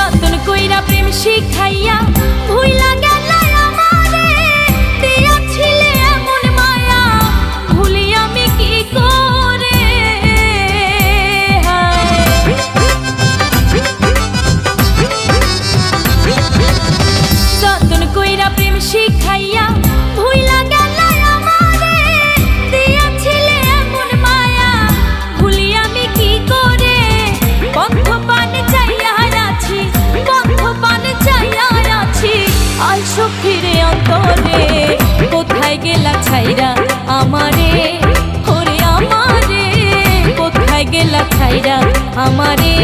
যতন কইরা প্রেম শিখাইয়া ভুইলা গেলা আমারে, দিয়াছিলে এমন মায়া ভুলি আমি কি করে। যতন কইরা প্রেম শিখাইয়া ভুইলা গেলা আমারে, দিয়াছিলে এমন মায়া ভুলি আমি কি করে। বন্ধ পানে চাইয়া আছি, বন্ধ পানে চাইয়া আছি, আইসো ফিরে অন্তরে। কোথায় গেলা ছাইরা আমারে, ওরে আমারে, কোথায় গেলা ছাইরা আমারে।